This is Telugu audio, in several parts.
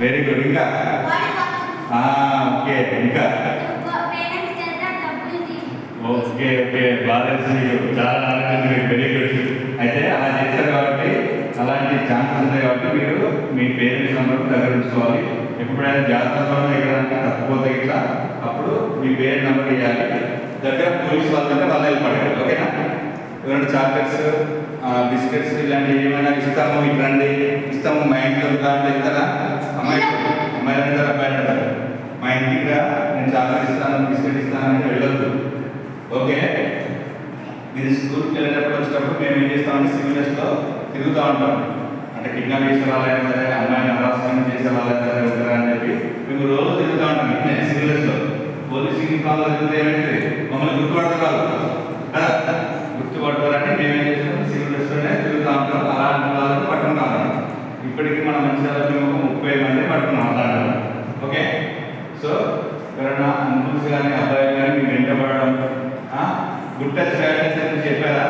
Very good. ఇంకా ఓకే. ఇంకా ఓకే ఓకే బాగా తెలుసు. చాలా నాలెడ్జ్ ఉంది. Very good. అయితే అలా చేస్తారు కాబట్టి అలాంటి ఛాన్సెస్ ఉంటాయి కాబట్టి మీరు మీ పేరెంట్స్ నెంబర్ దగ్గర ఉంచుకోవాలి. ఎప్పుడైనా జాతరలో ఎక్కడైనా తప్పిపోతే ఇట్లా అప్పుడు మీ పేరెంట్ నెంబర్ ఇవ్వాలి. దగ్గర పోలీస్ వాళ్ళంటే వాళ్ళ హెల్ప్ అడగాలి. ఓకేనా? ఏమైనా చాక్లెట్స్ బిస్కెట్స్ ఇలాంటివి ఏమైనా ఇస్తాము, ఇట్లాంటి ఇస్తాము మా ఇంట్లో దాంట్లో వెళ్తారా? అమ్మాయి అంటారు, అబ్బాయి అంటారు. మా ఇంటికి రా, నేను చాక్లెట్ ఇస్తాను, బిస్కెట్ ఇస్తాను అంటే వెళ్ళొద్దు. ఓకే? మీరు స్కూల్కి వెళ్ళేటప్పుడు వచ్చినప్పుడు మేము ఏం చేస్తామంటే సివిల్స్లో తిరుగుతూ ఉంటాం. అంటే కిడ్నాప్ చేసే వాళ్ళైనా సరే, అమ్మాయిని హరాస్మెంట్ చేసే వాళ్ళైనా సరే ఉంటారా అని చెప్పి మేము రోజు తిరుగుతూ ఉంటాం. ఇట్నే సివిల్స్లో పోలీస్ యూనిఫామ్లో తిరుగుతూ ఏమైంది మమ్మల్ని గుర్తుపడతారు కదా. గుర్తుపడతారని మేమేం చేస్తాం సివిల్స్లోనే తిరుగుతూ ఉంటాం. అలాంటి వాళ్ళని పట్టుకుంటాం. ఇప్పటికీ మనం మంచిగా మేము 30 మంది పట్టుకున్నాం అలాంటి. ఓకే? సో ఎవరైనా అంకుల్స్ కానీ అబ్బాయిలు కానీ మీకు వెంటబడడం గుడ్ టచ్ బ్యాడ్ టచ్ అని చెప్పారా?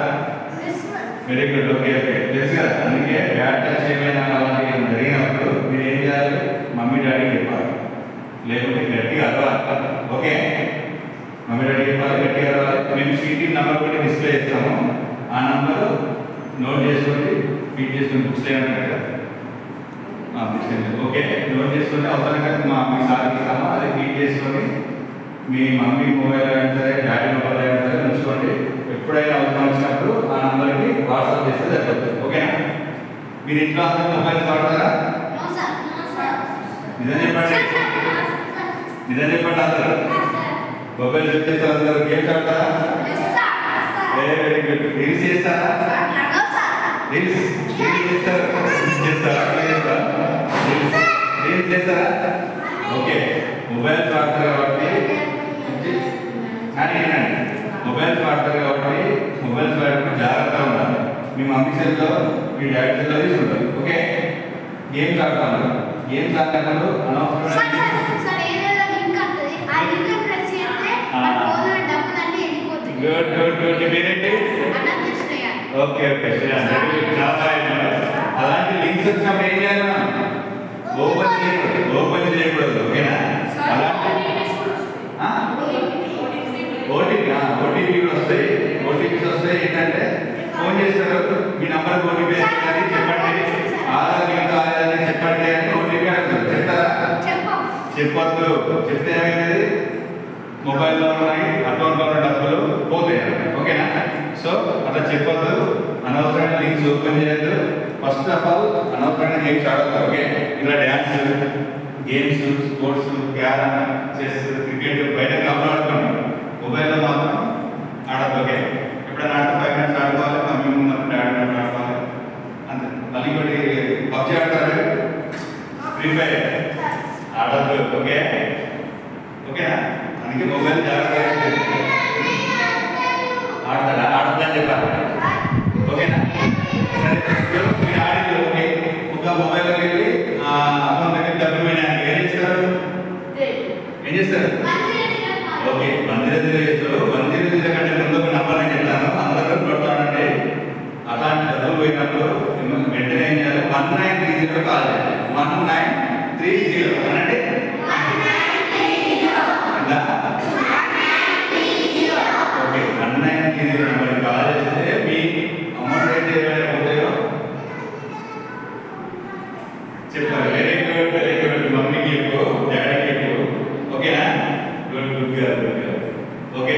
Very good. ఓకే ఓకే తెలుసు కదా. అందుకే బ్యాడ్ టచ్ ఏమైనా అలాంటి జరిగినప్పుడు మీరు ఏం చేయాలి? మమ్మీ డాడీకి చెప్పాలి, లేకుంటే గట్టిగా అరవాలి. ఓకే? మమ్మీ డాడీ చెప్పాలి, గట్టిగా అరవాలి. మేము సీటీ నెంబర్ కూడా డిస్ప్లే చేస్తాము. ఆ నెంబర్ నోట్ చేసుకొని ఫీడ్ చేసుకుని బుక్స్ ఏమంటారు కదా. ఓకే నోట్ చేసుకొని అవసరంగా మీ సార్కి ఇస్తాము. అది ఫీడ్ చేసుకొని మీ మమ్మీ మొబైల్ అయినా సరే, డాడీ మొబైల్ అయినా సరే ఉంచుకోండి. ఎప్పుడైనా అవసరం వచ్చినప్పుడు ఆ నంబర్కి వాట్సాప్ చేస్తే సరిపోతుంది. ఓకేనా? మీరు ఇంట్లో అందరూ మొబైల్స్ వాడతారా? నిజం చెప్పండి, నిజం చెప్పండి. అందరూ మొబైల్ చూసేస్తారు, అందరూ గేమ్స్ ఆడతారా? Very good. రీల్స్ చేస్తారా? రీల్స్ చేస్తారా? రీల్స్ చేస్తారా? ఓకే మొబైల్స్ వాడతారు కాబట్టి కానీ ఏంటండి మొబైల్స్ వాడతారు కాబట్టి మొబైల్స్ వాడేటప్పుడు జాగ్రత్తగా ఉండాలి. మీ మమ్మీ సెల్లో మీ డాడీ సెల్లో తీసుకుంటారు. ఓకే? గేమ్స్ ఆడతాను. గేమ్స్ ఆడతాను అనవసరమైన గుడ్ గుడ్ గుడ్. మీరేంటి? ఓకే ఓకే అలాంటి లింక్స్ వచ్చినప్పుడు ఏం చేయాలి? ఓపెన్ చేయకూడదు. ఓకేనా? ఓటీపీ కూడా వస్తాయి. ఓటీపీస్ వస్తాయి. ఏంటంటే ఫోన్ చేస్తారు, మీ నంబర్ ఓటీపీ అని చెప్పండి, ఆధార్ లింక్ కాలేదని చెప్పండి అని ఓటీపీ అడుగుతారు. చెప్తారా? చెప్పొద్దు. చెప్తే ఏమైంది? మొబైల్లో ఉన్నాయి అకౌంట్లో ఉన్న డబ్బులు పోతాయి. ఓకేనా? సో అట్లా చెప్పొద్దు. అనవసరమైన లింక్స్ ఓపెన్ చేయొద్దు. ఫస్ట్ ఆఫ్ ఆల్ అనవసరమైన గేమ్స్ ఆడద్దు. ఓకే? ఇలా dance games, sports, carrom, chess, cricket బయట గ్రౌండ్లో ఆడుకుంటాం. మొబైల్లో మాత్రం ఆడద్దు. ఓకే? ఎప్పుడైనా 5 minutes ఆడుకోవాలి. మమ్మీ ఉన్నప్పుడు డాడీ ఉన్నప్పుడు ఆడుకోవాలి అంతే. మళ్ళీ ఇంకోటి పబ్జీ ఆడతారు, ఫ్రీ ఫైర్ ఆడద్దు. ఓకే? ఓకేనా? అందుకే మొబైల్ జాగ్రత్తగా ఆడతాడా? ఆడద్దని చెప్పాలి. ఓకేనా? సరే మీరు ఆడింది ఓకే. ఒక మొబైల్లోకి వెళ్ళి అకౌంట్ దగ్గర డబ్బులు పోయినాయి ఏం చేస్తారు? ఏం చేస్తారు? ఓకే 100 చేస్తారు. 100 కంటే ముందు ఒక నంబర్ అని చెప్తాను, అందరూ కొడతానంటే అలాంటి డబ్బులు పోయినప్పుడు వెంటనే ఏం చేయాలి? 1930 కాల్ చేయాలి. 1930 అనండి. ఓకే 1930 నెంబర్కి కాల్ చేస్తే మీ అమౌంట్ అయితే ఏమైనా పోతాయో చెప్పాలి. Very good very good. మమ్మీకి చెప్పు, డాడీకి చెప్పు. ఓకేనా? Good good good. ఓకే